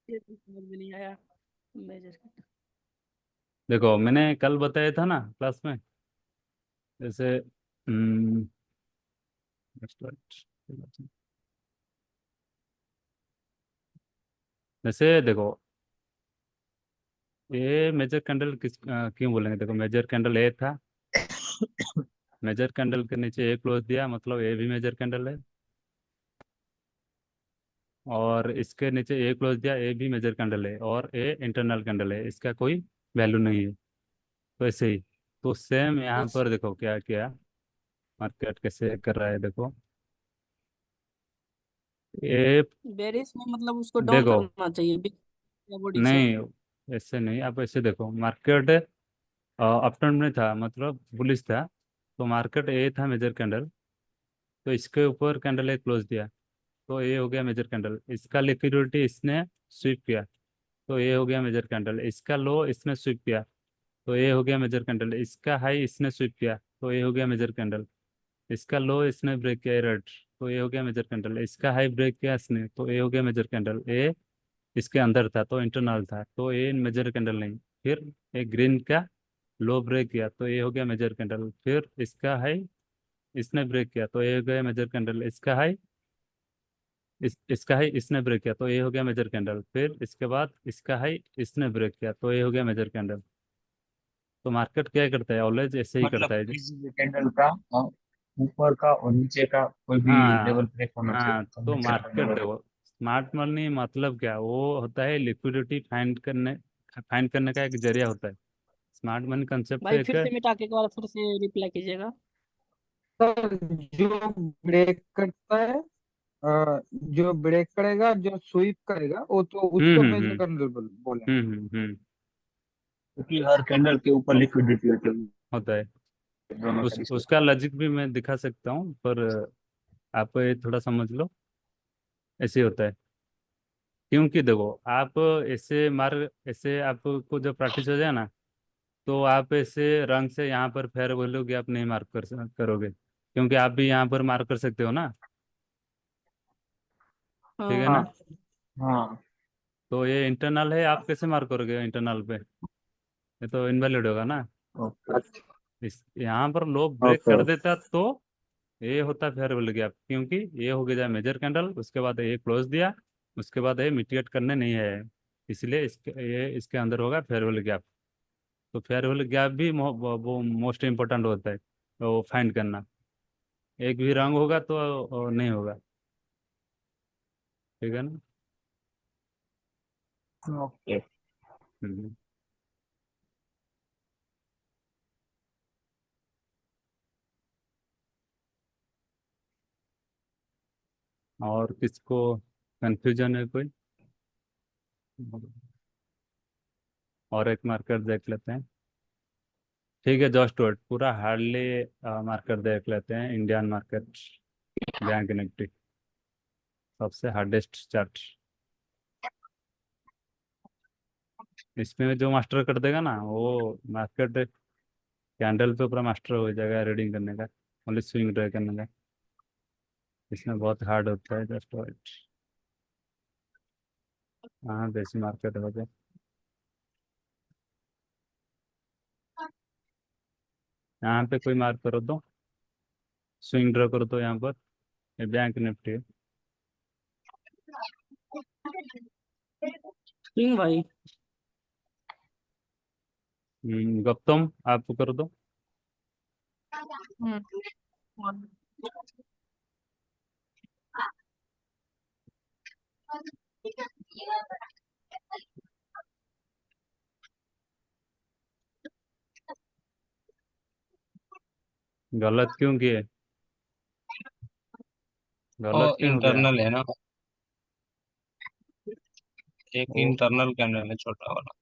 ये तो समझ में नहीं आया। मेजर। देखो मैंने कल बताया था ना क्लास में, जैसे जैसे देखो, ये मेजर कैंडल क्यों बोलेंगे, देखो मेजर कैंडल ए था, मेजर कैंडल के नीचे ए क्लोज दिया, मतलब ए भी मेजर कैंडल है। और इसके नीचे ए क्लोज दिया, ए भी मेजर कैंडल है, और ए इंटरनल कैंडल है, इसका कोई वैल्यू नहीं है। तो ऐसे ही, तो सेम यहाँ पर देखो क्या किया, मार्केट कैसे कर रहा है देखो। ए, बेरिश में मतलब उसको डाउन देखो, करना चाहिए या बॉडी से। नहीं ऐसे नहीं, आप ऐसे देखो, मार्केट अपटर्न में था, मतलब बुलिश था, तो मार्केट ए था मेजर कैंडल, तो इसके ऊपर कैंडल ए क्लोज दिया, तो ये हो गया मेजर कैंडल, इसका लिक्विडिटी इसने स्वीप किया, तो ये हो गया मेजर कैंडल, इसका लो इसने स्वीप किया, तो ये हो गया मेजर कैंडल, इसका हाई इसने स्वीप किया, तो ये हो गया मेजर कैंडल, इसका लो इसने ब्रेक किया रेड, तो ये हो गया मेजर कैंडल, इसका हाई ब्रेक किया इसने, तो ये हो गया मेजर कैंडल। ये इसके अंदर था तो इंटरनल था, तो ये मेजर कैंडल नहीं। फिर एक ग्रीन का लो ब्रेक किया, तो ये हो गया मेजर कैंडल, फिर इसका हाई इसने ब्रेक किया, तो ये हो गया मेजर कैंडल, इसका हाई इसका हाई इसने ब्रेक किया, तो ये हो गया मेजर कैंडल, फिर इसके बाद इसका हाई इसने ब्रेक किया, तो ये हो गया मेजर कैंडल। तो मार्केट क्या करता है, ऑलवेज ऐसे ही करता मतलब है किसी भी कैंडल का ऊपर का और नीचे का कोई भी हाँ। लेवल ब्रेक होना चाहिए हाँ, तो तो मेजर मार्केट कैंडल होगा। देखो, स्मार्ट मनी मतलब क्या, वो होता है लिक्विडिटी फाइंड करने का एक जरिया होता है। स्मार्ट मनी कंसेप्ट भाई एक। फिर से मिटा के एक बार फिर से रिप्लाई कीजिएगा। सर, जो ब्रेक करता है, जो ब्रेक करेगा, जो स्वीप करेगा, वो तो हम्म उसको हम्म मेजर हम्म कैंडल बोलेंगे। क्योंकि हर कैंडल के ऊपर लिक्विडिटी होती है होता है। दोनों उस साइड से। उसका लॉजिक भी मैं दिखा सकता हूँ, पर आप ये थोड़ा समझ लो, ऐसे होता है। क्योंकि देखो, आप ऐसे आपको जब प्रैक्टिस हो जाए ना, तो आप ऐसे रंग से यहाँ पर फेयर वैल्यू गैप नहीं मार्क करोगे, क्योंकि आप भी यहाँ पर मार्क कर सकते हो ना, ठीक है हाँ। हाँ। ना। हाँ। तो ये इंटरनल है, आप कैसे मार्क करोगे इंटरनल पे, ये तो इनवैलिड होगा ना। ओके। अच्छा। इस यहाँ पर लो ब्रेक ओके। कर देता तो ये होता फेयर वैल्यू गैप, क्योंकि ये हो गया मेजर कैंडल, उसके बाद ये क्लोज दिया, उसके बाद ये मिटिगेट करने नहीं है, इसलिए इसके अंदर होगा फेयर वैल्यू गैप। तो फेयर वैल्यू गैप भी वो मोस्ट इम्पोर्टेंट होता है, तो वो फाइंड करना, एक भी रंग होगा तो नहीं होगा, ठीक है ना। ओके। हम्म। और किसको कंफ्यूजन है कोई, और एक मार्कर देख लेते हैं। ठीक है, जस्ट वेट, पूरा हार्डली मार्कर देख लेते हैं, इंडियन मार्केट, बैंक निफ्टी, सबसे हार्डेस्ट चार्ट। इसमें जो मास्टर कर देगा ना, वो मार्केट कैंडल पे पूरा मास्टर हो जाएगा रीडिंग करने का, ओनली स्विंग ट्राई करने का। इसमें बहुत हार्ड होता है, जस्ट वेट। हाँ, देसी मार्केट हो गया, यहाँ पे कोई मार्क करो तो, स्विंग ड्रॉ करो तो यहाँ पर, ये बैंक निफ्टी है। सिंह भाई। गौतम आप करो तो। हम्म। गलत क्यों किए, गलत और क्यों हो गया। इंटरनल है ना, एक वो इंटरनल कैंडल है छोटा वाला।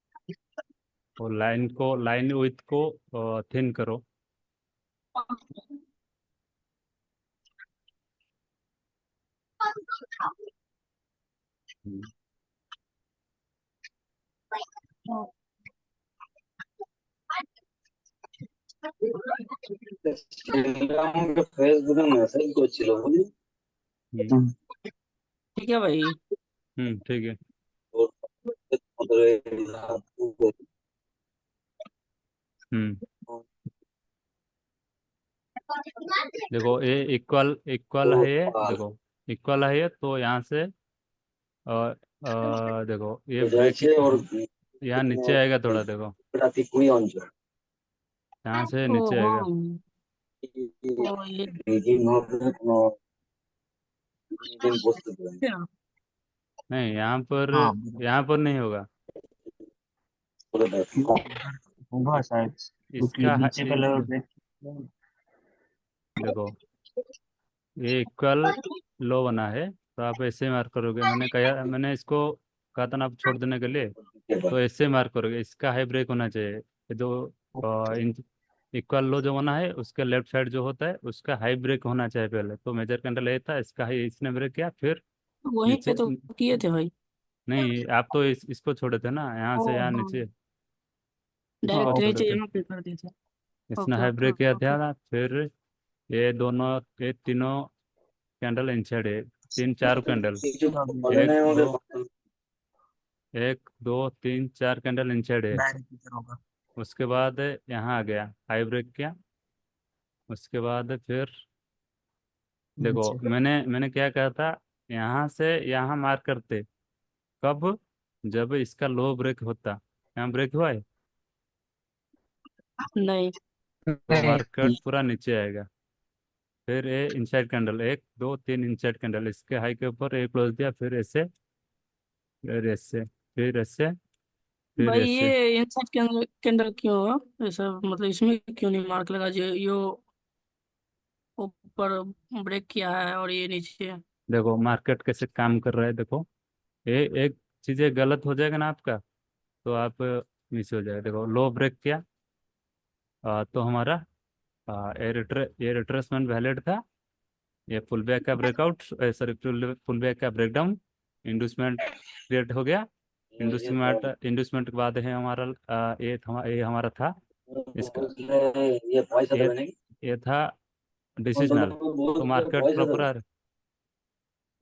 वो लाइन विथ को थिन करो। हम्म, फेसबुक मेसेज করছিল বুঝলি। हम्म ठीक है भाई। ठीक है। हम्म देखो ये इक्वल इक्वल है, ये देखो इक्वल है ये, तो यहाँ से देखो ये ब्रेक यहाँ नीचे आएगा थोड़ा, देखो यहाँ से ओ नीचे आएगा। हाँ। ओ ये क्या? नहीं, हाँ यहाँ पर नहीं होगा। होगा शायद, क्योंकि इसका नीचे का लेवल ब्रेक। देखो ये इक्वल लो बना है, तो आप ऐसे मार्क करोगे। मैंने इसको कहा था ना आप छोड़ देने के लिए, तो ऐसे मार्क करोगे। इसका हाई ब्रेक होना चाहिए। ये जो इक्वल लो जो बना है उसके लेफ्ट साइड जो होता है उसका हाई ब्रेक होना चाहिए पहले। तो मेजर कैंडल ये था, इसका हाई इसने ब्रेक किया, फिर वहीं पे नीचे। तो किए थे भाई। नहीं, आप तो इसको छोड़े थे ना, यहाँ ओ से यहाँ हाँ, नीचे इसको डायरेक्ट छोड़े नीचे थे। यहाँ पे कर दिए थे। इसने ओके हाई ओके ब्रेक किया ओके। था ना, फिर ये तीनों कैंडल इंचेड है, तीन चार कैंडल, एक दो, एक दो तीन चार कैंडल इंचेड है। डायरेक्ट होगा। उसके बाद यहाँ आ गया, हाई ब्रेक किया। उसके बाद फिर देखो नीचे मैंने क्या कहा था, यहाँ से यहाँ मार्क करते कब, जब इसका लो ब्रेक होता। यहाँ ब्रेक हुआ है, नहीं। तो नहीं। मार्केट पूरा नीचे आएगा। फिर ये इनसाइड कैंडल, एक दो तीन इनसाइड कैंडल, इसके हाई के ऊपर एक क्लोज दिया, फिर ऐसे, फिर ऐसे, फिर ऐसे, फिर भाई ऐसे। ये इनसाइड कैंडल कैंडल क्यों हुआ ऐसा, मतलब इसमें क्यों नहीं मार्क लगा जो यो ऊपर ब्रेक किया है और ये नीचे है? देखो मार्केट कैसे काम कर रहा है, देखो ये एक चीज़ें गलत हो जाएगा ना आपका, तो आप मिस हो जाएगा। देखो लो ब्रेक किया, तो हमारा ये रिट्रेसमेंट वैलिड था। ये पुल बैक का ब्रेकआउट, सॉरी पुल बैक का ब्रेकडाउन, इंडूसमेंट क्रिएट हो गया। इंडूसमेंट के बाद है हमारा ये हमारा था इसका, ये ये था डिसीजनल। तो मार्केट प्रॉपर आ रहा है।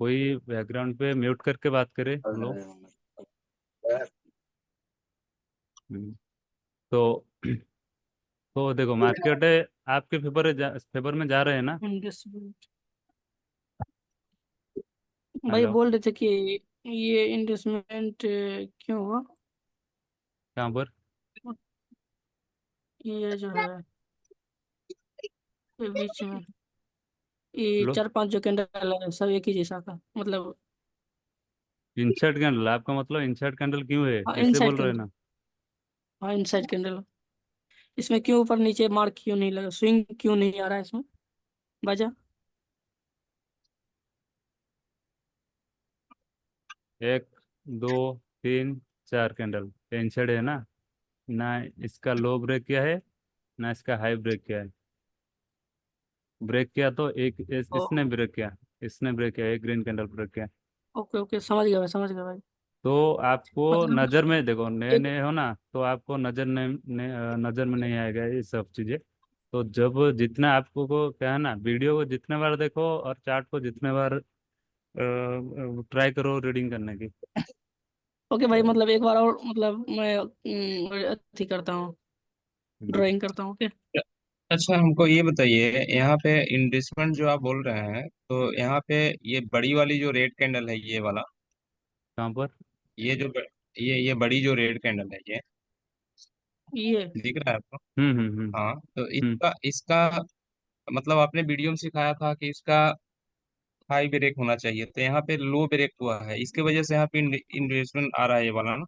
कोई बैकग्राउंड पे म्यूट करके बात करे, हेलो। हम्म, तो तो देखो मार्केट आपके फेवर में जा रहे हैं ना। इन्वेस्टमेंट, भाई हेलो, बोल रहे थे कि ये इन्वेस्टमेंट क्यों हुआ? कहाँ पर? ये जो है ये बीच में ये लो, चार पांच जो कैंडल है सब एक ही जैसा का मतलब। इंसर्ट कैंडल, आपका मतलब इंसर्ट कैंडल क्यों है, हाँ ऐसे इनसाइड बोल रहे हैं कैंडल। ना। हाँ इनसाइड कैंडल। इसमें क्यों ऊपर नीचे मार्क क्यों नहीं लगा, स्विंग क्यों नहीं आ रहा है इसमें वजह? एक दो तीन चार कैंडल इंसर्ट है ना, ना इसका लो ब्रेक किया है, ना इसका हाई ब्रेक किया है। ब्रेक किया तो ओ, इसने ब्रेक किया, इसने ब्रेक किया, एक ग्रीन कैंडल ब्रेक किया। ओके ओके समझ गया भाई, समझ गया भाई। तो आपको मतलब नज़र में देखो, नए एक नए हो ना, तो आपको नज़र में नहीं आएगा ये सब चीज़ें। तो जब जितना आपको को क्या है ना, वीडियो को जितने बार देखो और चार्ट को जितने बार ट्राई करो रीडिंग करने की। ओके भाई, मतलब एक बार और मतलब मैं अथी करता हूँ, हम्म, ड्राइंग करता हूँ ओके। अच्छा, हमको ये बताइए, यहाँ पे इन्वेस्टमेंट जो आप बोल रहे हैं, तो यहाँ पे ये बड़ी वाली जो रेड कैंडल है, ये वाला, कहाँ पर? ये जो ये बड़ी जो रेड कैंडल है, ये ये दिख रहा है आपको? हम्म हम्म हम्म हाँ, तो हम्म इसका इसका मतलब आपने वीडियो में सिखाया था कि इसका हाई ब्रेक होना चाहिए, तो यहाँ पे लो ब्रेक हुआ है, इसके वजह से यहाँ पे इन्वेस्टमेंट आ रहा है ये वाला ना।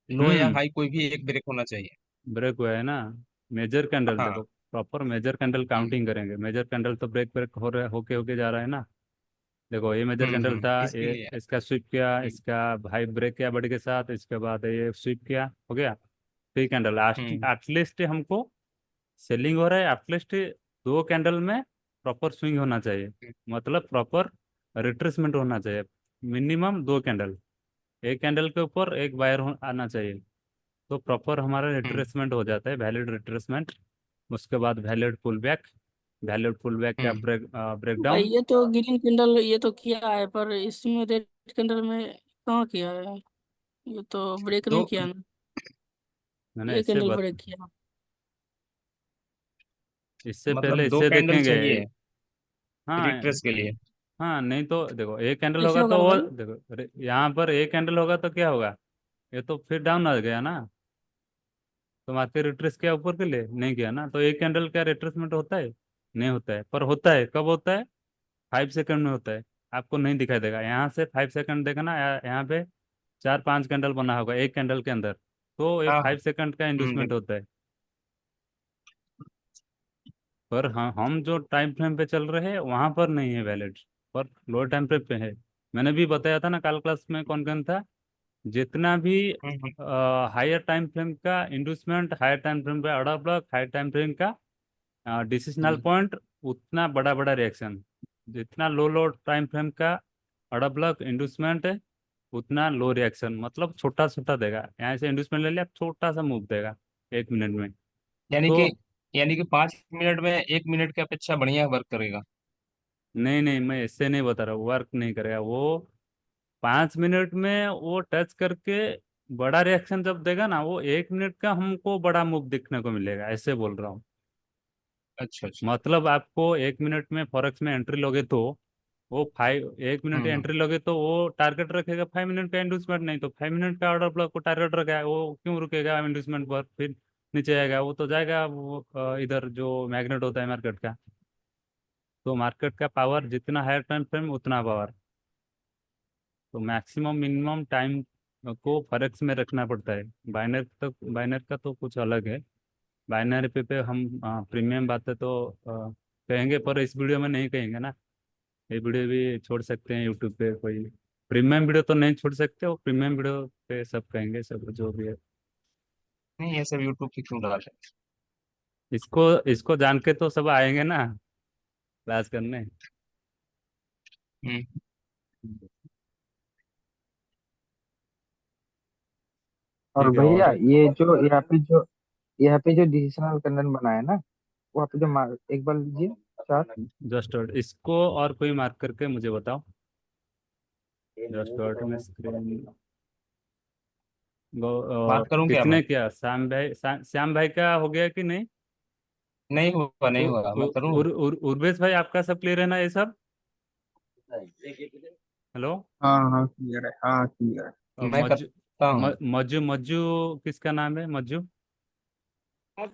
लो या हम्म हाई कोई भी एक ब्रेक होना चाहिए। ब्रेक हुआ है ना। मेजर कैंडल हाँ। देखो, प्रॉपर मेजर कैंडल हम्म काउंटिंग करेंगे। मेजर कैंडल तो ब्रेक ब्रेक हो रहे होके होके जा रहा है ना। देखो ये मेजर कैंडल था, इसके ये लिए। इसका स्विप किया, हम्म इसका हाई ब्रेक किया बड़ी के साथ, इसके बाद ये स्विप किया, हो गया। थ्री कैंडल हम्म एटलीस्ट हमको सेलिंग हो रहा है, एटलीस्ट दो कैंडल में प्रॉपर स्विंग होना चाहिए, मतलब प्रॉपर रिट्रेसमेंट होना चाहिए। मिनिमम दो कैंडल, एक कैंडल के ऊपर एक बायर आना चाहिए, तो प्रॉपर हमारा हम्म रिट्रेसमेंट हो जाता है, वैलिड रिट्रेसमेंट। उसके बाद valid pull back, valid pull back का हम्म भाई ब्रेकडाउन। ये तो ग्रीन कैंडल ये तो किया है, पर इसमें रेड कैंडल में कहाँ किया है? ये तो ब्रेक दो नहीं किया ना, मैंने एक इससे कैंडल ब्रेक किया। इससे पहले मतलब दो इससे कैंडल देखेंगे। चाहिए हाँ। रिट्रेस के लिए। हाँ, नहीं तो देखो एक कैंडल ऐसे होगा होगा तो ना वो भाई? देखो यहाँ पर एक कैंडल होगा तो क्या होगा, ये तो फिर डाउन आ गया ना। तो मार्केट रिट्रेस किया ऊपर के लिए नहीं किया ना, तो एक कैंडल क्या रिट्रेसमेंट होता है? नहीं होता है, पर होता है कब होता है? 5 सेकंड में होता है। आपको नहीं दिखाई देगा, यहाँ से 5 सेकंड देखना, यहाँ पे 4-5 कैंडल बना होगा एक कैंडल के अंदर, तो ये हाँ। 5 सेकंड का इंड्यूसमेंट होता है। पर हाँ, हम जो टाइम फ्रेम पे चल रहे हैं वहां पर नहीं है वैलिड, पर लोअर टाइम फ्रेम पे है। मैंने भी बताया था ना कल क्लास में, कौन कौन था। जितना भी हम्म। हायर टाइम फ्रेम का इंड्यूसमेंट, हायर टाइम फ्रेम पे order block, higher time frame का डिसिशनल हम्म। पॉइंट, उतना बड़ा बड़ा रिएक्शन। जितना लो लो टाइम फ्रेम का ऑर्डर ब्लॉक इंड्यूसमेंट है, उतना लो रिएक्शन, मतलब छोटा छोटा देगा। यहाँ से इंड्यूसमेंट ले लिया, छोटा सा मूव देगा 1 मिनट में। यानी तो कि यानी कि 5 मिनट में 1 मिनट की अपेक्षा बढ़िया वर्क करेगा। नहीं नहीं, मैं इससे नहीं बता रहा, वर्क नहीं करेगा वो। 5 मिनट में वो टच करके बड़ा रिएक्शन जब देगा ना, वो 1 मिनट का हमको बड़ा मूव दिखने को मिलेगा, ऐसे बोल रहा हूँ। अच्छा अच्छा। मतलब आपको 1 मिनट में फॉरेक्स में एंट्री लोगे तो वो 1 मिनट हम्म। एंट्री लोगे तो वो टारगेट रखेगा 5 मिनट का इंड्यूसमेंट, नहीं तो 5 मिनट का ऑर्डर ब्लॉक को टारगेट रखेगा, वो क्यों रुकेगा इंड्यूसमेंट पर, फिर नीचे आएगा, वो तो जाएगा वो इधर जो मैग्नेट होता है मार्केट का। तो मार्केट का पावर जितना हायर टाइम फ्रेम उतना पावर। तो मैक्सिमम मिनिमम टाइम को फॉरेक्स में रखना पड़ता है। बाइनर तक, बाइनर का तो कुछ अलग है। बाइनरी पे हम प्रीमियम बातें तो कहेंगे, पर इस वीडियो में नहीं कहेंगे ना। ये वीडियो भी छोड़ सकते हैं यूट्यूब पे, कोई प्रीमियम वीडियो तो नहीं छोड़ सकते, वो प्रीमियम वीडियो पे सब कहेंगे, सब जो भी है। नहीं, ये सब यूट्यूब पे क्यों डाल रहे इसको इसको जान के तो सब आएंगे ना क्लास करने। हैं? हम्म। और ठीक है। भैया और ये जो यहाँ पे जो डिजिटल कंटेंट बना है ना, वहाँ पे जो एक बार लीजिए चार्ट। जस्ट इसको और कोई मार्क करके मुझे बताओ। जस्ट में स्क्रीन बात करूं क्या मैं? किसने किया? श्याम भाई, श्याम भाई का हो गया कि नहीं? नहीं हुआ, नहीं हुआ, मैं करूं? उर्वेश भाई, आपका सब क्लियर है ना ये सब? हेलो। हाँ हाँ क्लियर है, हाँ क्लियर है। मैं मज्जू करता हूँ। मज्जू मज्जू किसका नाम है, मज्जू? हाँ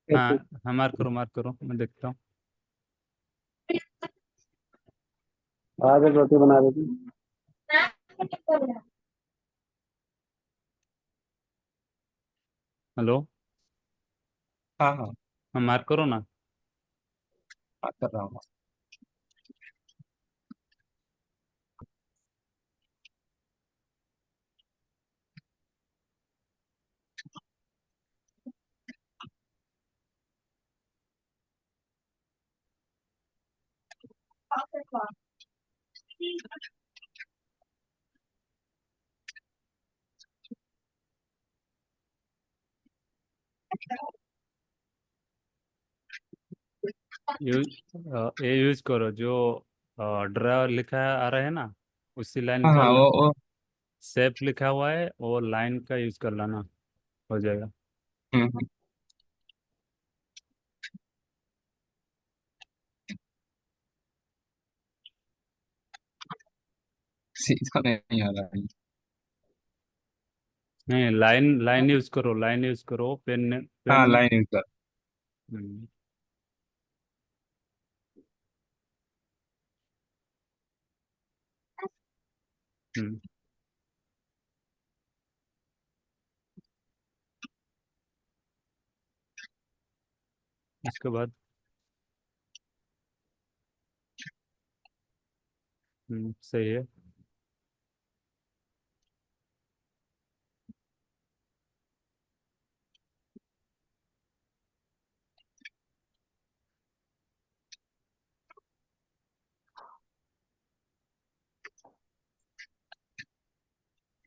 हाँ हाँ, मार्क करो मार्क करो, मैं देखता हूँ। आज एक रोटी बना रही थी। हेलो। हाँ हाँ। हाँ, मार्क करो ना। बात कर रहा हूँ। यूज ये यूज करो जो ड्रा लिखा आ रहा है ना, उसी लाइन हाँ का हाँ, वो सेप लिखा हुआ है, वो लाइन का यूज कर लेना, हो जाएगा। हम्म। सीधा नहीं आ रहा है। नहीं, लाइन लाइन यूज करो, लाइन यूज करो, पेन हाँ, पेन। लाइन यूज कर। हम्म, हम्म, उसके बाद सही है।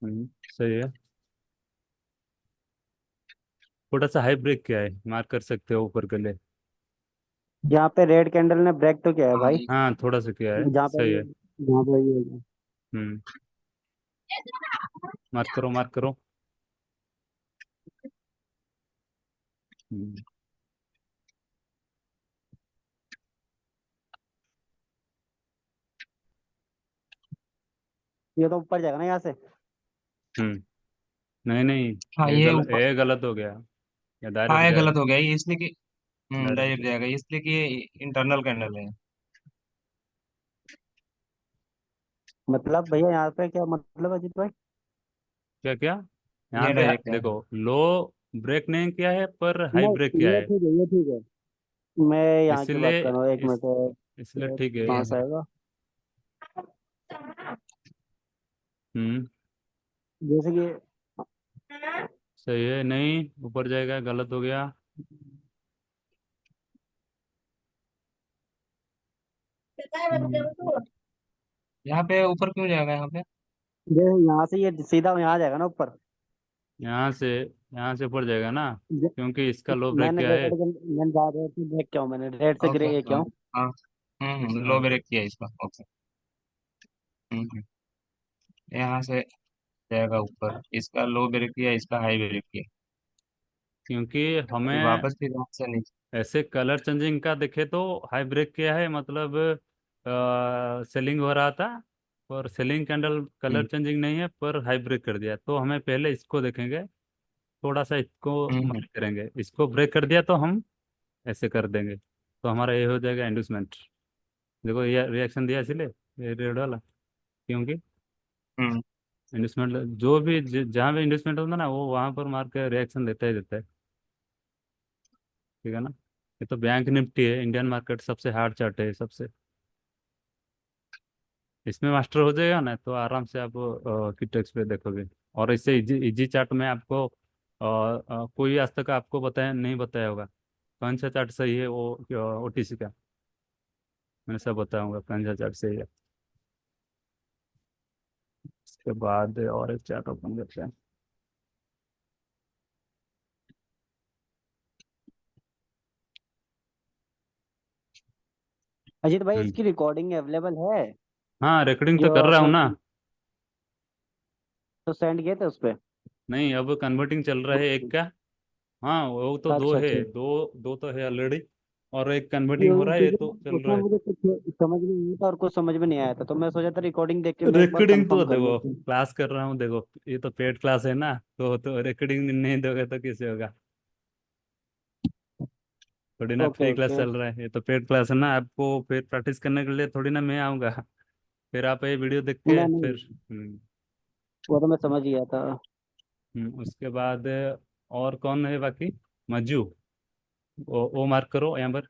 सही है। थोड़ा सा हाई ब्रेक क्या है, मार्क कर सकते हो ऊपर के लिए। यहाँ पे रेड कैंडल ने ब्रेक तो किया है हाँ भाई। ये हाँ थोड़ा सा किया है, जहाँ पे सही है। जहाँ पे ये हम्म। मार्क करो, मार्क करो। हम्म। ये तो ऊपर जाएगा ना यहाँ से। हम्म। नहीं नहीं, हाँ ये ऊपर। ये गलत हो गया। या हाँ डायरेक्ट ये जाएगा। गलत हो गया ये इसलिए कि डायरेक्ट। डायरेक्ट जाएगा इसलिए कि ये इंटरनल कैंडल है। मतलब भैया यहाँ पे क्या मतलब अजीत भाई। क्या क्या? यहाँ ये पे डायरेक्ट है। देखो, लो ब्रेक नहीं किया है पर हाई ब्रेक नहीं किया ये है। ठीक है, ये ठीक है। मैं यहाँ की बात इसलिए कर रहा हूँ, एक इस मिनट। इसलिए ठीक है कहाँ ये। से आएगा। हम्म। जैसे कि सही है, नहीं ऊपर जाएगा, गलत हो गया। यहाँ पे ऊपर क्यों जाएगा यहाँ पे? जैसे यहाँ से ये सीधा यहाँ जाएगा ना ऊपर। यहाँ से ऊपर जाएगा ना, ज- क्योंकि इसका लो ब्रेक मैंने क्या है। मैंने रेड से ब्रेक किया हूँ, मैंने रेड से ओके ग्रे ये ओके। किया हूँ। हाँ। लो हाँ, ब्रेक किया इसका। ओके। यहाँ से जाएगा ऊपर, इसका लो ब्रेक किया, इसका हाई ब्रेक किया, क्योंकि फिर हमें वापस फिर यहाँ से नीचे। ऐसे कलर चेंजिंग का देखे तो हाई ब्रेक किया है, मतलब सेलिंग हो रहा था। और सेलिंग कैंडल कलर हम्म चेंजिंग नहीं है पर हाई ब्रेक कर दिया, तो हमें पहले इसको देखेंगे। थोड़ा सा इसको हम्म मार्क करेंगे, इसको ब्रेक कर दिया तो हम ऐसे कर देंगे, तो हमारा ये हो जाएगा इंडूसमेंट। देखो ये रिएक्शन दिया इसलिए, ये रेड वाला, क्योंकि हम्म इंडस्टमेंट जो भी जहाँ भी इंडस्टमेंट होता है ना, वो वहाँ पर मार्क रिएक्शन देता ही देता है। ठीक है ना। ये तो बैंक निफ्टी है, इंडियन मार्केट सबसे हार्ड चार्ट है सबसे। इसमें मास्टर हो जाएगा ना तो आराम से आप किटेक्स पे देखोगे। और इससे इजी इजी चार्ट में आपको कोई आज तक आपको बताया नहीं, बताया होगा कौन सा चार्ट सही है वो ओटीसी का। मैं सब बताऊंगा कौन सा चार्ट सही है। इसके बाद और एक चार्ट ओपन करते हैं। अजीत भाई हम्म। इसकी रिकॉर्डिंग अवेलेबल है। हाँ, रिकॉर्डिंग तो जो कर रहा हूँ अपने ना। तो सेंड किए थे उस पे। नहीं, अब कन्वर्टिंग चल रहा है एक का। हाँ वो तो दो अच्छा है, अच्छा। दो दो तो है ऑलरेडी। और एक कन्वर्टिंग हो रहा है, ये तो क्योंकि चल रहा उसमें है। मुझे कुछ समझ नहीं आया था और कुछ समझ में नहीं आया था, तो मैं सोचा था रिकॉर्डिंग देख के मैं एक बार रिकॉर्डिंग तो कंफर्म कर लूँ। देखो, क्लास कर रहा हूँ देखो, ये तो पेड क्लास है ना, तो रिकॉर्डिंग नहीं दोगे तो कैसे होगा। थोड़ी ना ओके फ्री क्लास ओके। चल रहा है, ये तो पेड क्लास है ना, आपको फिर प्रैक्टिस करने के लिए थोड़ी ना मैं आऊँगा। फिर आप ये वीडियो देख के नहीं नहीं, फिर। वो तो मैं समझ गया था। उसके बाद और कौन है बाकी? मज्जू। वो मार्क करो यहाँ पर।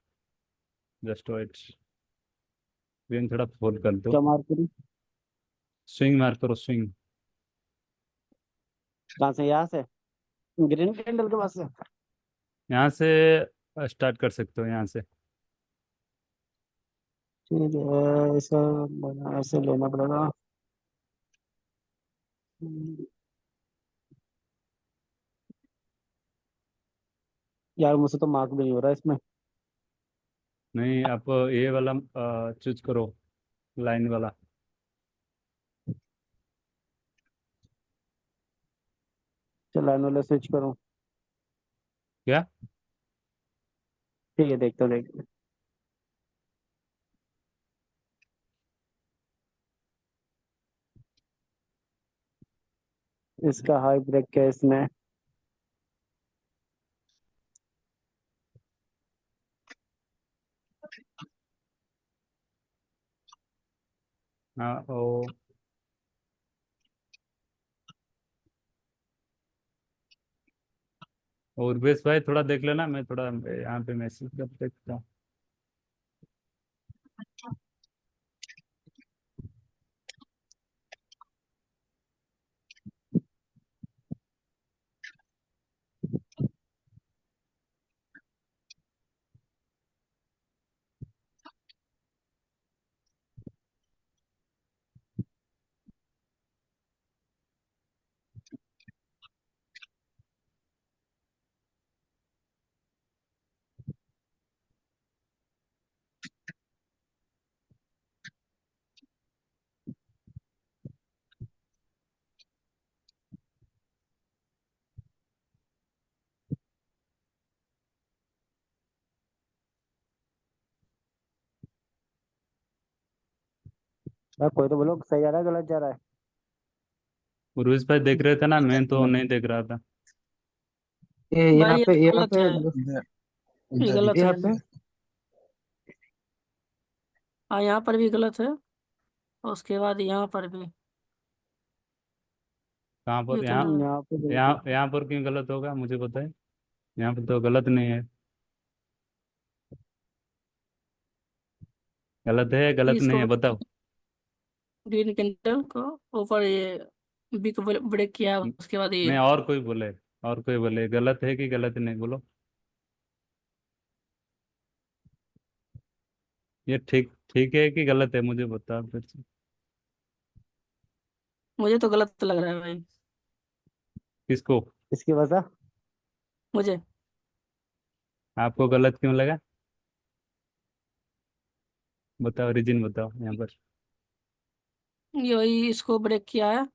जस्ट वेट, स्क्रीन थोड़ा फोल्ड कर दो। क्या मार्क करूँ। स्विंग मार्क करो, स्विंग। कहाँ से, यहाँ से ग्रीन कैंडल के पास से। यहाँ से स्टार्ट कर सकते हो, यहाँ से। ठीक है, ऐसा ऐसे लेना पड़ेगा। यार मुझसे तो मार्क भी नहीं हो रहा इसमें। नहीं, आप ये वाला चूज करो, लाइन वाला। चल लाइन वाले स्विच करूँ। क्या? ठीक है, देखता हूँ देखता हूँ। इसका हाई ब्रेक क्या है इसमें। हाँ ओ। और बेस भाई थोड़ा देख लेना, मैं थोड़ा यहाँ पे मैसेज कर देखता हूँ। भाई कोई तो बोलो सही जा रहा है गलत जा रहा है। उर्वेश भाई देख रहे थे ना, मैं तो इधर नहीं देख रहा था। ये भाई ये तो यहाँ गलत पे है, इधर ये इधर गलत यहाँ है। पे हाँ यहाँ पर भी गलत है, और उसके बाद यहाँ पर भी। कहाँ ये पर? तो यहाँ? नहीं। यहाँ पे गलत है। यहाँ पर क्यों गलत होगा, मुझे बताए। यहाँ पर तो गलत नहीं है। गलत है, गलत नहीं इसको है, बताओ। ग्रीन कैंडल को ऊपर ये बिग ब्रेक किया, उसके बाद ये। नहीं, और कोई बोले, और कोई बोले गलत है कि गलत नहीं, बोलो। ये ठीक ठीक है कि गलत है, मुझे बताओ फिर से। मुझे तो गलत लग रहा है भाई। किसको? इसकी वजह। मुझे आपको गलत क्यों लगा? बताओ, रीजन बताओ यहाँ पर। ये वही इसको ब्रेक किया है,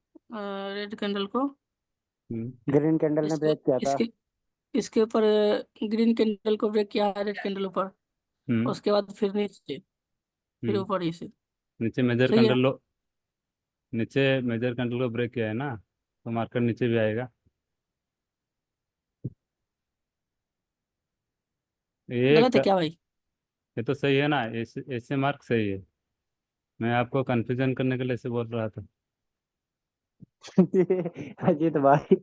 रेड कैंडल को। हम्म। ग्रीन कैंडल ने इसके ब्रेक किया था। इसके इसके ऊपर ग्रीन कैंडल को ब्रेक किया है, रेड कैंडल ऊपर। हम्म। उसके बाद फिर नीचे, फिर हम्म। ऊपर ही से। नीचे मेजर सही है। कंट्रोल लो। नीचे मेजर कंट्रोल को ब्रेक किया है ना, तो मार्केट नीचे भी आएगा। ये गलत है क्या भाई? ये तो सही है ना, ऐसे ऐसे मार्क सही है। मैं आपको कंफ्यूजन करने के लिए ऐसे बोल रहा था। अजीत भाई।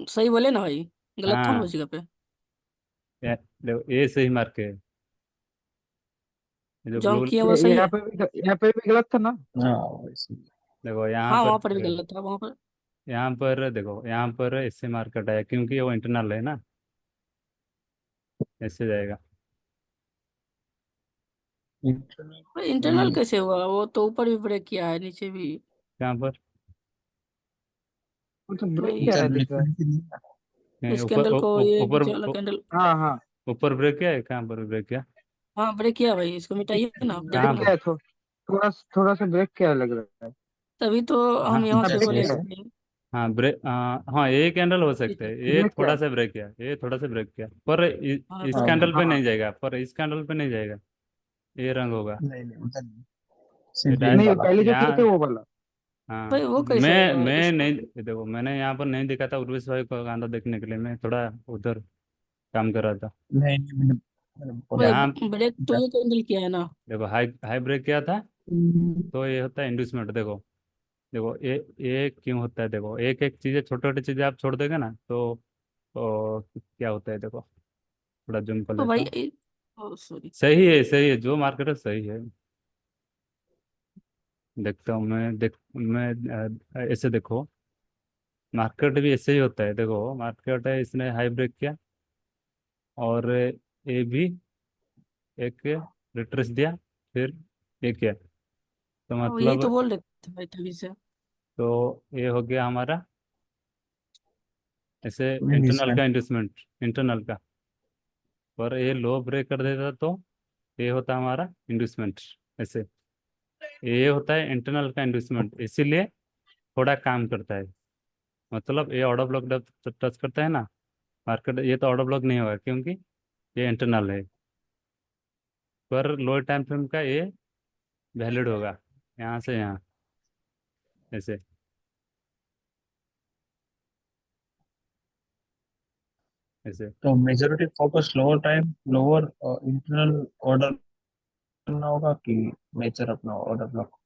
सही बोले ना भाई, गलत था ना हाँ। उस जगह पे। देखो, ये सही मार्क है। ये जो जो हम ब्लू, किए वो सही है। यहाँ पे भी गलत था ना। हाँ वैसे। देखो यहाँ हाँ पर, वहां पर भी गलत था, वहां पर। यहाँ पर देखो, यहाँ पर ऐसे मार्केट आया क्योंकि वो इंटरनल है ना, ऐसे जाएगा। इंटरनल कैसे हुआ? वो तो ऊपर भी ब्रेक किया है, नीचे भी। यहाँ पर वो तो ब्रेक वही क्या है दिख रहा है। इस ऊपर कैंडल को, ये ऊपर नीचे वाला कैंडल। हाँ हाँ ऊपर ब्रेक किया है, कहाँ पर ब्रेक किया? हाँ ब्रेक किया भाई, इसको मिटाइए ना, आप कहाँ देखो ब्रेक ना। पर? क्या है थोड़ा सा ब्रेक क्या लग रहा है। तभी तो हाँ, हम यहाँ हाँ से ब्रेक बोले क्या है। कि हाँ ब्रेक, हाँ ये कैंडल हो सकते हैं, ये ब्रेक क्या थोड़ा है। सा ब्रेक किया, ये थोड़ा सा ब्रेक किया, पर हाँ इस तो। कैंडल पे हाँ नहीं जाएगा, पर इस कैंडल पे नहीं जाएगा। ये रंग होगा। नहीं नहीं उधर नहीं, ये सिर्फ ये नहीं वाला। पहले जो किए थे यहाँ। वो वाला। हाँ, भाई वो कैसे मैं होगा मैं इसको? नहीं, ये देखो मैंने यहाँ पर नहीं देखा था उर्वेश भाई को कांदा देखने के लिए, मैं थोड़ा उधर काम कर रहा था। नहीं नहीं मैंने बोला भाई ना। यहाँ ब्रेक तो इधर। ये कैंडल किया है ना। देखो, हाई हाई ब्रेक किया था, तो ये होता है इंड्यूसमेंट। देखो, देखो ये क्यों होता है, देखो एक एक चीज़ें, छोटी छोटी चीज़ें आप छोड़ दोगे ना, तो क्या होता है, देखो थोड़ा जूम कर तो लेता भाई हूँ। सॉरी। सही है, सही है, जो मार्केट है सही है। देखता हूँ मैं ऐसे देखो, मार्केट भी ऐसे ही होता है। देखो मार्केट है, इसने हाई ब्रेक किया, और ये भी एक रिट्रेस दिया, फिर ये किया, तो यही तो मतलब, बोल रहे थे भाई तभी से। तो ये हो गया हमारा ऐसे इंटरनल का इन्वेस्टमेंट। इंडस्टमेंट, इंटरनल का। पर ये लो ब्रेक कर देता तो ये होता हमारा इंडस्टमेंट, ऐसे। ये होता है इंटरनल का इंडस्टमेंट, इसीलिए थोड़ा काम करता है। मतलब ये ऑर्डर ब्लॉक जब टच करता है ना मार्केट, ये तो ऑर्डर ब्लॉक नहीं होगा क्योंकि ये इंटरनल है। पर लोअर टाइम फ्रेम का ये वैलिड होगा, यहाँ से यहाँ, ऐसे। ऐसे। तो majority focus lower time lower internal order करना होगा कि मेजर अपना ऑर्डर ब्लॉक।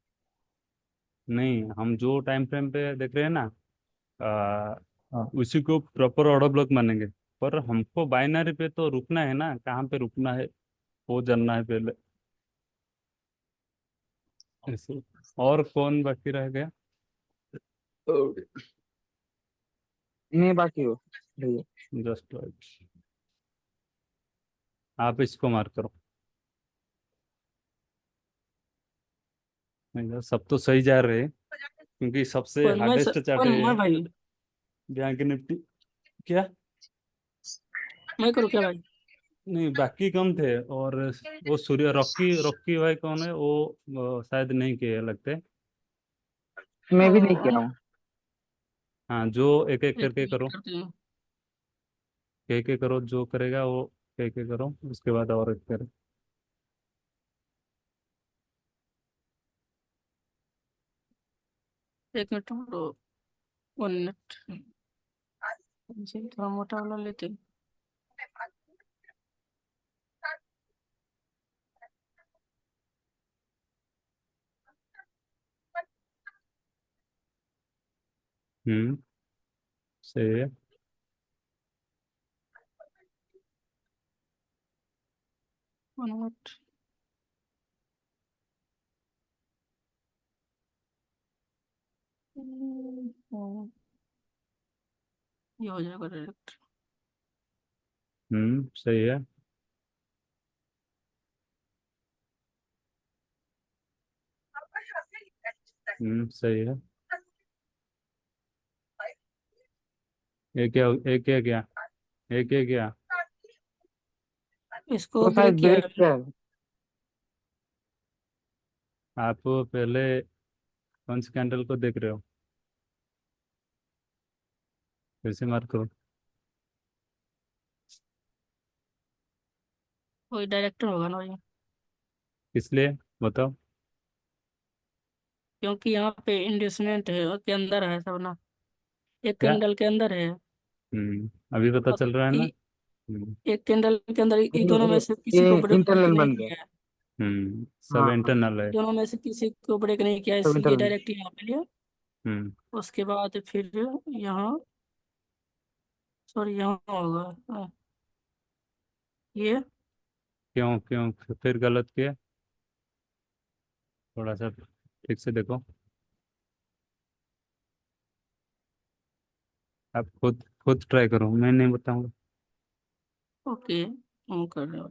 नहीं, हम जो टाइम फ्रेम पे देख रहे हैं ना, आ, हाँ उसी को प्रॉपर ऑर्डर ब्लॉक मानेंगे। पर हमको बाइनरी पे तो रुकना है ना, कहाँ पे रुकना है वो जानना है पहले, ऐसे। और कौन बाकी रह गया? नहीं बाकी हो भैया। Just right. आप इसको मार्क करो। नहीं यार, सब तो सही जा रहे हैं, क्योंकि सबसे कौन मैं हार्डेस्ट चार्ट है कौन मैं भाई? Bank Nifty. क्या? मैं करूँ क्या भाई? नहीं, बाकी कम थे, और वो सूर्य रॉकी रॉकी भाई कौन है वो, शायद नहीं किए लगते। मैं भी नहीं ओ, किया हूँ। हाँ, जो एक एक एक करके मिनट करो, करती हूँ। एक एक करो, जो करेगा वो एक एक करो, उसके बाद और एक करो। एक मिनट रुको, 1 मिनट। थोड़ा मोटा वाला लेते हैं। सही है। 1 मिनट। ये हो जाएगा डायरेक्ट। सही है। सही है। एक क्या क्या एक क्या क्या इसको तो ब्रेक शायद किया ब्रेक है। किया है। आप पहले कौन से कैंडल को देख रहे हो? फिर से मार्क करो। कोई डायरेक्टर होगा ना भाई, किस लिए बताओ? क्योंकि यहाँ पे इन्वेस्टमेंट है और के अंदर है सब ना, एक क्या? कैंडल के अंदर है। अभी पता और चल रहा है ना। एक कैंडल के अंदर इन दोनों में से ये किसी को ब्रेक इंटरनल नहीं बन गया। किया है। सब हाँ, इंटरनल है। दोनों में से किसी को ब्रेक नहीं किया, सब इसलिए इंटरनल। डायरेक्ट यहाँ पे लिया। हम्म उसके बाद फिर यहाँ, सॉरी यहाँ होगा ये। क्यों क्यों फिर गलत किया? थोड़ा सा ठीक से देखो। आप खुद ट्राई करो, मैं नहीं बताऊंगा। ओके, हम कर रहे हैं।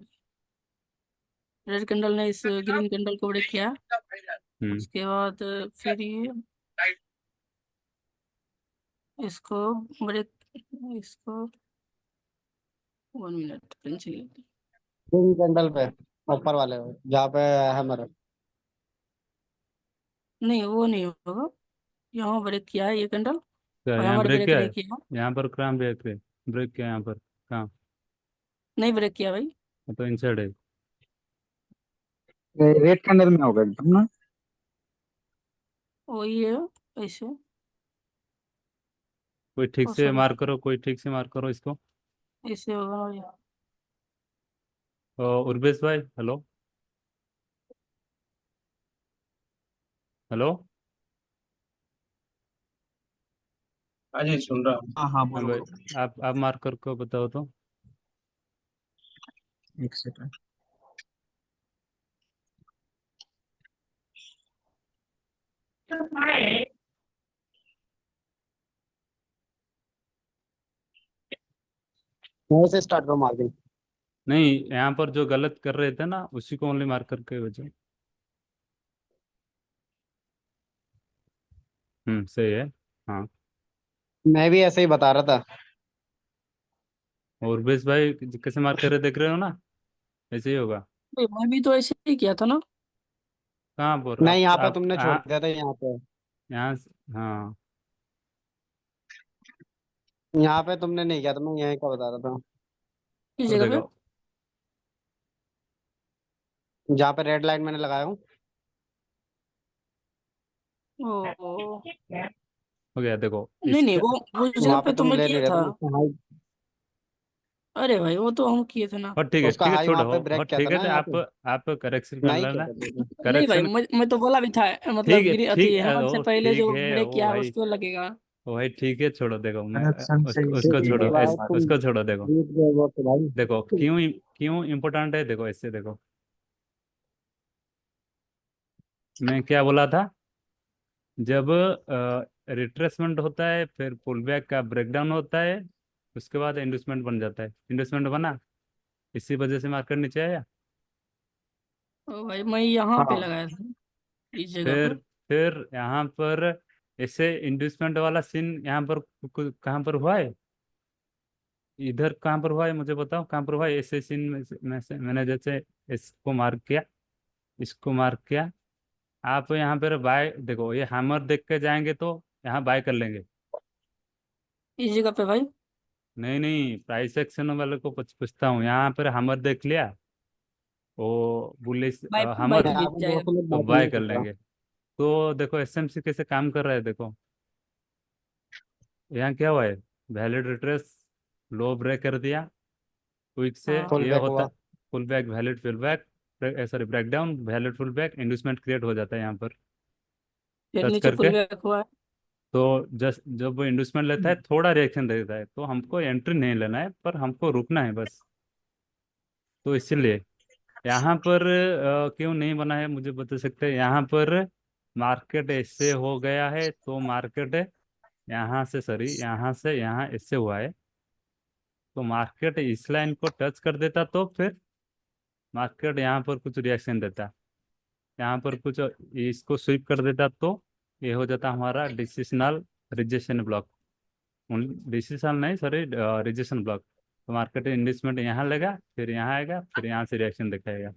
रेड कैंडल ने इस ग्रीन कैंडल को ब्रेक किया। हम्म उसके बाद फिर ये इसको ब्रेक, इसको 1 मिनट पेंसिल। ग्रीन कैंडल पे, ऊपर वाले जहाँ पे हैमर है। नहीं वो नहीं होगा, यहाँ ब्रेक किया है ये कैंडल क्या और यहाँ हमारे ब्रेक ब्रेक किया नहीं है? किया। यहाँ पर क्रैम ब्रेक है। ब्रेक किया यहाँ पर कहाँ? नहीं ब्रेक किया भाई। तो इनसाइड है। रेड कैंडल में होगा एकदम ना। वही है ऐसे। कोई ठीक ओ से सॉरी, मार्क करो, कोई ठीक से मार्क करो इसको। ऐसे होगा भाई। उर्वेश भाई, हेलो। हेलो। हाँ जी, सुन रहा हूँ। हाँ हाँ, हाँ बोलो भाई, बोलो। आप मार्क करके बताओ तो। एक सेकंड। वहीं से स्टार्ट करो मार्किंग। नहीं, यहाँ पर जो गलत कर रहे थे ना उसी को ओनली मार्क करके भेजो। सही है। हाँ। मैं भी ऐसे ही बता रहा था। और उर्वेश भाई कैसे मार्क कर रहे देख रहे हो ना? ऐसे ही होगा। मैं भी तो ऐसे ही किया था ना। कहाँ पर नहीं, यहाँ पे आप तुमने छोड़ दिया था, यहाँ पे। हाँ। यहाँ पे तुमने नहीं किया था, मैं यहीं का बता रहा था। किस तो जगह पे? देखो, जहाँ पे रेड लाइन मैंने लगाया हूँ। ओ हो गया देखो नहीं नहीं, इसका। वो उस जगह वहां पे पे तो तुम मैं ले किया नहीं रहे था। थे, उसका हाई। अरे भाई वो तो हम किए थे ना। और उसका ठीक है हाई वहां छोड़ो। पे और ब्रेक किया था ठीक है ना तो यहाँ पे। आप करेक्शन कर नहीं किया लेना। था तुमने। नहीं भाई, करेक्शन। मैं तो बोला भी था, ठीक मतलब है, गिरी अथी ठीक है, हेमंत से वो पहले ठीक जो है ब्रेक वो किया है भाई। उसको लगेगा। वो भाई ठीक है, छोड़ो देखो मैं करेक्शन से ही उसको सही छोड़ो है भाई भाई। तुम उसको छोड़ो देखो। जीत गए वो तो भाई। देखो क्यों क्यों इम्पोर्टेंट है, देखो ऐसे देखो। मैं क्या बोला था? जब रिट्रेसमेंट होता है, फिर पुलबैक का ब्रेकडाउन होता है, उसके बाद इंडस्टमेंट बन जाता है। इंडस्टमेंट बना, इसी वजह से मार्केट नीचे आया। तो भाई मैं यहाँ पे हाँ, लगाया था, इस जगह पे। फिर यहाँ पर ऐसे इंडस्टमेंट वाला सीन यहाँ पर कहाँ पर हुआ है? इधर कहाँ पर हुआ है मुझे बताओ, कहाँ पर हुआ है ऐसे सीन मैंने जैसे इसको मार्क किया, इसको मार्क किया। आप यहाँ पर बाय देखो, ये हैमर देख के जाएंगे तो यहाँ बाय कर लेंगे। इस जगह पे भाई। नहीं नहीं, प्राइस एक्शन वाले को पूछता हूँ। यहाँ पर हैमर देख लिया, वो बुलिश बाय बाय हैमर, पे यहाँ दिख पे जाएगा। 200 लोग तो बात बाय नहीं कर कर रहा। लेंगे। तो देखो एसएमसी कैसे काम कर रहा है देखो, यहाँ क्या हुआ है, वैलिड रिट्रेस, लो ब्रेक कर दिया, क्विक से हाँ फुल ये बैक होता, हुआ। Pull back valid pull back, sorry break down valid pull back, inducement create हो जाता है यहाँ पर फिर टच नीचे करके। पुल बैक हुआ है। तो जस्ट जब वो इंड्यूसमेंट लेता है थोड़ा रिएक्शन देता है, तो हमको एंट्री नहीं लेना है पर हमको रुकना है बस। तो इसीलिए यहाँ पर क्यों नहीं बना है मुझे बता सकते हैं, यहाँ पर मार्केट ऐसे हो गया है तो मार्केट यहाँ से, सॉरी यहाँ से यहाँ ऐसे हुआ है, तो मार्केट इस लाइन को टच कर देता तो फिर मार्केट यहाँ पर कुछ रिएक्शन देता, यहाँ पर कुछ इसको स्वीप कर देता तो ये हो जाता हमारा डिसिशनल रिजेक्शन ब्लॉक, डिसीजन नहीं सॉरी रिजेक्शन ब्लॉक। तो मार्केट इन्वेस्टमेंट यहाँ लेगा, फिर यहाँ आएगा, फिर यहाँ से रिएक्शन दिखाएगा।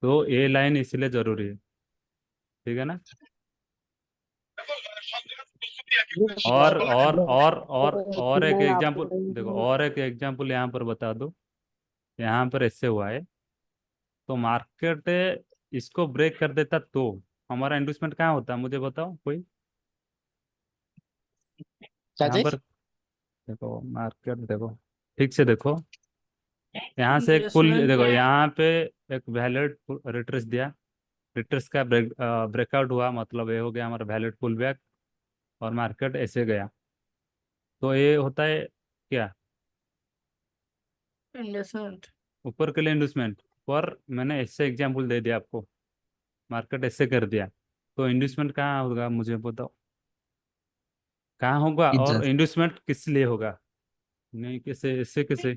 तो ये लाइन इसलिए जरूरी है, ठीक है ना। और एक मैं एग्जांपल देखो, आपको और एक एग्जांपल यहाँ पर बता दो, यहाँ पर ऐसे हुआ है तो मार्केट इसको ब्रेक कर देता तो हमारा इन्वेस्टमेंट कहाँ होता मुझे बताओ कोई। क्या यहाँ पर चीज। देखो, मार्केट देखो, ठीक से देखो, यहाँ से एक पुल इन्वेस्टमेंट। देखो, यहाँ पे एक वैलिड रिट्रेस दिया, रिट्रेस का ब्रेकआउट हुआ, मतलब ये हो गया हमारा वैलिड पुल बैक, और मार्केट ऐसे गया, तो ये होता है क्या, इन्वेस्टमेंट। ऊपर के लिए इंड्यूसमेंट। पर मैंने ऐसे एग्जांपल दे दिया आपको, मार्केट ऐसे कर दिया, तो इंड्यूसमेंट कहाँ होगा मुझे बताओ, कहाँ होगा, और इधर इंड्यूसमेंट किस लिए होगा, नहीं कैसे, ऐसे कैसे।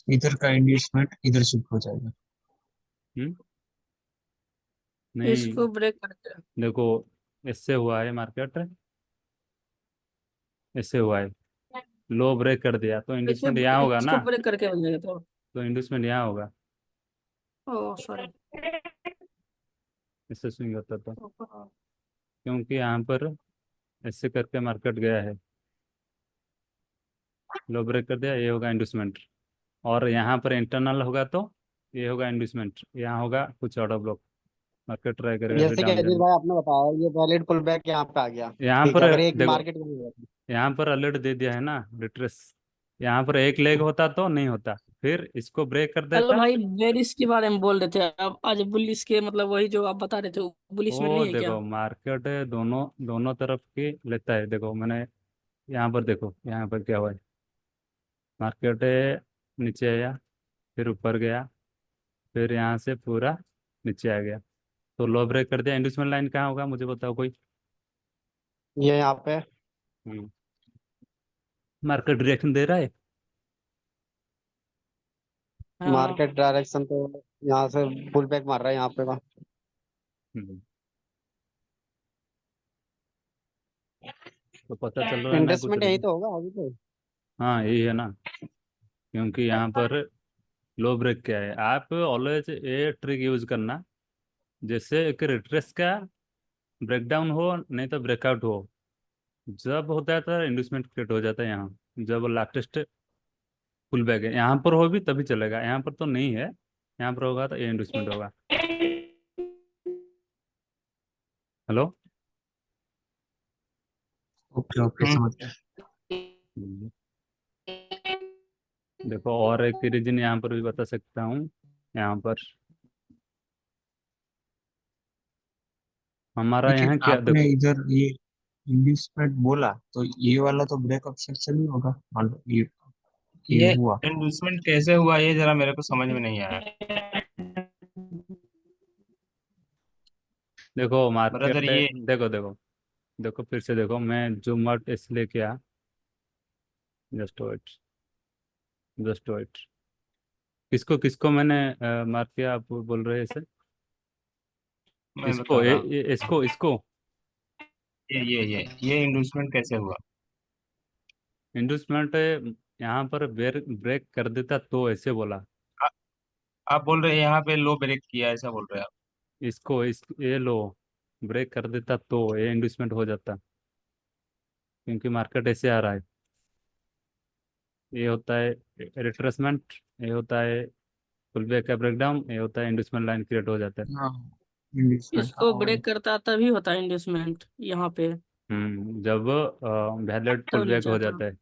इधर का इन्वेस्टमेंट इधर शिफ्ट हो जाएगा। हम्म, नहीं, इसको ब्रेक करके। देखो ऐसे हुआ है मार्केट, ऐसे हुआ है, लो ब्रेक कर दिया तो इसे इंड्यूसमेंट यहाँ होगा इसको ना, ब्रेक करके हो जाएगा तो इंड्यूसमेंट यहाँ होगा, ओ सॉरी। इससे स्विंग होता तो, क्योंकि यहाँ पर ऐसे करके मार्केट गया है, लो ब्रेक कर दिया, ये होगा इंड्यूसमेंट, और यहाँ पर इंटरनल होगा तो ये होगा इंड्यूसमेंट, यहाँ होगा कुछ ऑर्डर ब्लॉक, मार्केट ट्राई करेगा फिर जैसे कि डाउन अजीत जाने। भाई आपने बताया, ये वैलिड पुल बैक यहाँ पे आ गया। यहाँ ठीक पर है, अगर एक देखो, मार्केट में हुआ था। यहाँ पर अलर्ट दे दिया है ना डिट्रेस, यहाँ पर एक लेग होता तो नहीं होता, फिर इसको ब्रेक कर चलो देता। भाई, बेरिस के बारे में बोल रहे थे, अब आज बुलिस के मतलब वही जो आप बता रहे थे, बुलिस में वो नहीं है क्या? देखो मार्केट दोनों दोनों तरफ की लेता है, देखो मैंने यहाँ पर देखो, यहाँ पर क्या हुआ है, मार्केट नीचे आया, फिर ऊपर गया, फिर यहाँ से पूरा नीचे आ गया, तो लो ब्रेक कर दिया, इंड्यूसमेंट लाइन कहाँ होगा मुझे बताओ कोई। ये यहाँ पे मार्केट रिएक्शन दे रहा है, हाँ। मार्केट डायरेक्शन तो यहाँ से पुल बैक मार रहा है यहाँ पे का। हम्म, तो पता चल रहा है ना कुछ इन्वेस्टमेंट यही रीजन। तो होगा अभी तो। हाँ यही है ना, क्योंकि यहाँ पर लो ब्रेक क्या है, आप ऑलवेज ये ट्रिक यूज करना, जैसे एक रिट्रेस का ब्रेकडाउन हो नहीं तो ब्रेकआउट हो, जब होता है तो इंड्यूसमेंट क्रिएट हो जाता है यहाँ, जब लास्टेस्ट पुल बैक है यहाँ पर हो भी तभी चलेगा, यहाँ पर तो नहीं है, यहाँ पर होगा तो ये इंड्यूसमेंट होगा। हेलो। ओके ओके, हम्म। समझ गया। हम्म, देखो और एक रीजन यहाँ पर भी बता सकता हूँ, यहाँ पर हमारा लेकिन यहाँ क्या आपने देखो, इधर ये इन्वेस्टमेंट बोला तो ये वाला तो ब्रेकअप सेक्शन ही होगा, मान लो ये ये हुआ। इंड्यूसमेंट कैसे हुआ, ये जरा मेरे को समझ में नहीं आया। देखो ब्रदर मार्केट, ये देखो देखो, देखो फिर से देखो, मैं जूम आउट इसलिए किया, जस्ट वेट, जस्ट वेट, किसको किसको मैंने मार्क किया, आप बोल रहे हैं इसे, मैं इसको बता रहा हूँ। इसको ये इंड्यूसमेंट कैसे हुआ। इंडस्टमेंट यहाँ पर ब्रेक कर देता तो ऐसे बोला, आ, आप बोल रहे हैं यहाँ पे लो ब्रेक किया, ऐसा बोल रहे हैं आप। इसको इस ये लो ब्रेक कर देता तो ये इंडस्टमेंट हो जाता, क्योंकि मार्केट ऐसे आ रहा है, ये होता है रिट्रेसमेंट, ये होता है पुल बैक का ब्रेकडाउन ये होता है, इंडस्ट्रियल लाइन क्रिएट हो जाता है। हाँ इंडस्ट्रियल, हाँ इसको वही। ब्रेक करता तभी होता है इंड्यूसमेंट यहाँ पे, जब वैलिड पुल तब बैक नीचे हो आता है। जाता है।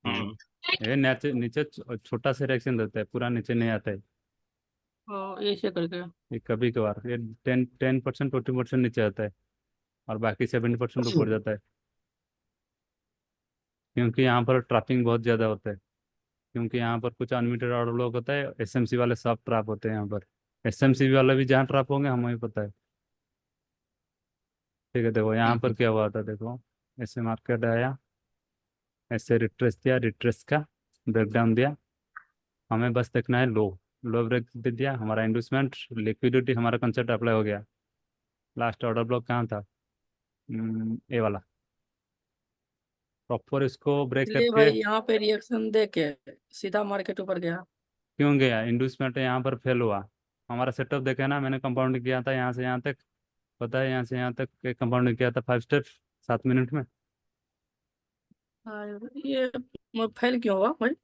हम्म। ये नीचे नीचे छोटा सा रिएक्शन रहता है, पूरा नीचे नहीं आता है। और ऐसे करके ये कभी कभार ये 10% 20% नीचे आता है, और बाकी 70% ऊपर जाता है, क्योंकि यहाँ पर ट्रैपिंग बहुत ज़्यादा होता है। क्योंकि यहाँ पर कुछ अनलिमिटेड ऑर्डर ब्लॉक होता है, एसएमसी वाले सब ट्रैप होते हैं यहाँ पर। एसएमसी वाले भी जहाँ ट्रैप होंगे हमें पता है। ठीक है, देखो यहाँ पर क्या हुआ था, देखो ऐसे मार्केट आया, ऐसे रिट्रेस दिया, रिट्रेस का ब्रेकडाउन दिया, हमें बस देखना है लो, लो ब्रेक दे दिया, हमारा इंडस्टमेंट लिक्विडिटी हमारा कंसेप्ट अप्लाई हो गया। लास्ट ऑर्डर ब्लॉक कहाँ था? ए वाला, प्रॉपर इसको ब्रेक इसलिए करके। भाई यहाँ पे रिएक्शन दे के सीधा मार्केट ऊपर गया। क्यों गया? इंडस्टमेंट यहाँ पर फेल हुआ। हमारा सेटअप देखे ना, मैंने कंपाउंड किया था यहाँ से यहाँ तक, पता है यहाँ से यहाँ तक कंपाउंड किया था 5 स्टेप 7 मिनट में। हाँ, ये फेल क्यों हुआ भाई?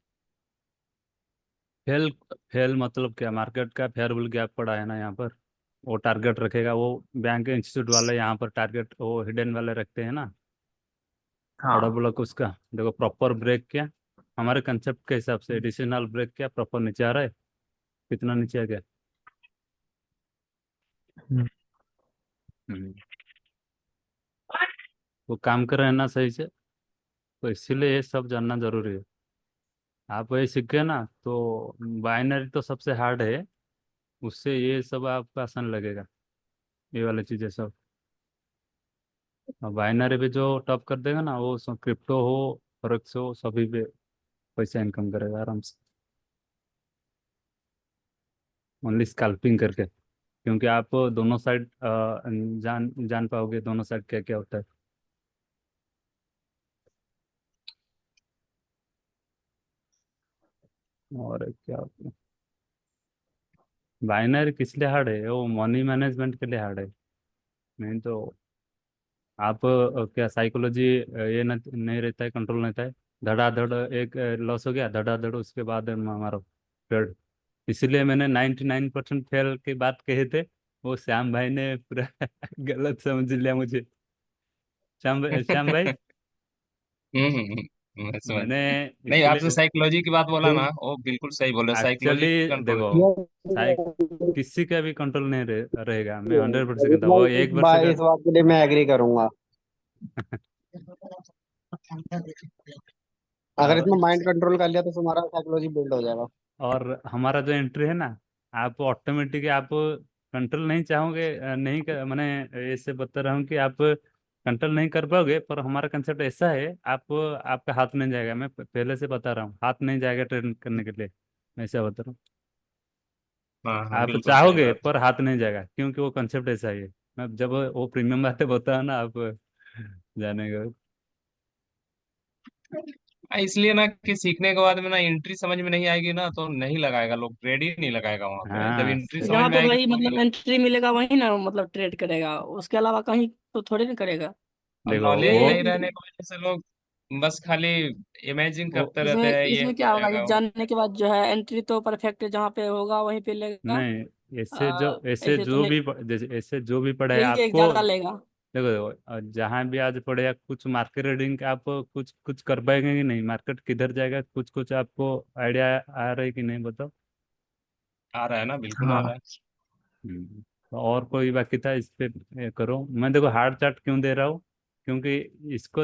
फेल, फेल मतलब क्या? मार्केट का फेयरबल गैप पड़ा है ना यहाँ पर, वो टारगेट रखेगा, वो बैंक इंस्टीट्यूट वाले यहाँ पर टारगेट वो हिडन वाले रखते हैं ना, ऑर्डर हाँ ब्लॉक उसका। देखो प्रॉपर ब्रेक किया, हमारे कंसेप्ट के हिसाब से एडिशनल ब्रेक किया, प्रॉपर नीचे आ रहा है, कितना नीचे आ गया। हम्म, हम्म, वो काम कर रहे हैं ना सही से, तो इसीलिए ये सब जानना जरूरी है। आप वही सीख गए ना, तो बाइनरी तो सबसे हार्ड है, उससे ये सब आपको आसान लगेगा, ये वाली चीज़ें सब। और बाइनरी भी जो टॉप कर देगा ना, वो सब क्रिप्टो हो, फॉरेक्स हो, सभी पे पैसा इनकम करेगा आराम से, ओनली स्कैल्पिंग करके। क्योंकि आप दोनों साइड जान जान पाओगे दोनों साइड क्या क्या होता है। और क्या होता है, बाइनरी किस लिए हार्ड है? वो मनी मैनेजमेंट के लिए हार्ड है, नहीं तो आप क्या साइकोलॉजी ये नहीं रहता है, कंट्रोल नहीं रहता है। धड़ाधड़ एक लॉस हो गया, धड़ाधड़ उसके बाद हमारा ट्रेड। इसीलिए मैंने 99% फेल की बात कहे थे, वो श्याम भाई ने पूरा गलत समझ लिया मुझे। श्याम भाई, मैं समझ मैंने गया। नहीं, आपने इसलिए साइकोलॉजी की बात बोला ना, वो बिल्कुल सही बोले, साइकोलॉजी एक्चुअली कंट्रोल देखो, की। साइक किसी का भी कंट्रोल नहीं रहेगा, मैं 100% कहता हूँ, वो भाई एक वर्ष का। इस बात के लिए मैं एग्री करूंगा। अगर और इसमें माइंड कंट्रोल कर लिया तो तुम्हारा साइकोलॉजी बिल्ड हो जाएगा। और हमारा जो एंट्री है ना, आप ऑटोमेटिक आप कंट्रोल नहीं चाहोगे, नहीं कर, मैंने ऐसे बता रहा हूँ कि आप कंट्रोल नहीं कर पाओगे, पर हमारा कंसेप्ट ऐसा है, आप आपका हाथ नहीं जाएगा, मैं पहले से बता रहा हूँ, हाथ नहीं जाएगा ट्रेन करने के लिए, मैं ऐसा बता रहा हूँ। हाँ हाँ, आप बिल्कुल सही चाहोगे बात। पर हाथ नहीं जाएगा, क्योंकि वो कंसेप्ट ऐसा ही है। मैं जब वो प्रीमियम बातें बताया ना, आप जानेगा। इसलिए ना कि सीखने के बाद में ना एंट्री समझ में नहीं आएगी ना, तो नहीं लगाएगा, लोग ट्रेड ही नहीं लगाएगा वहां पे। जब हाँ एंट्री समझ जहाँ में पे आएगी भाई तो मतलब ही एंट्री मिलेगा वही ना मतलब ट्रेड करेगा, उसके अलावा कहीं तो थोड़ी ना करेगा। देखो नॉलेज वो नहीं ये रहने की वजह से लोग बस खाली इमेजिन वो करते रहते इसमें हैं, ये इसमें हो क्या होगा कि जाएगा वो। जानने के बाद जो है एंट्री तो परफेक्ट जहाँ पे होगा वहीं पे लेगा। नहीं, ऐसे ऐसे तो जो नहीं, भी जैसे ऐसे जो भी पढ़े वहीं के आपको, ज्यादा लेगा। देखो देखो जहाँ भी आज पढ़े, या कुछ मार्केट रीडिंग आप कुछ कुछ कर पाएंगे कि नहीं, मार्केट किधर जाएगा, कुछ कुछ आपको आइडिया आ रहा है कि नहीं, बताओ। आ रहा है ना, बिल्कुल आ हाँ। रहा है। तो और कोई बाकी था इस पे करो। मैं देखो हार्ड चार्ट क्यों दे रहा हूँ, क्योंकि इसको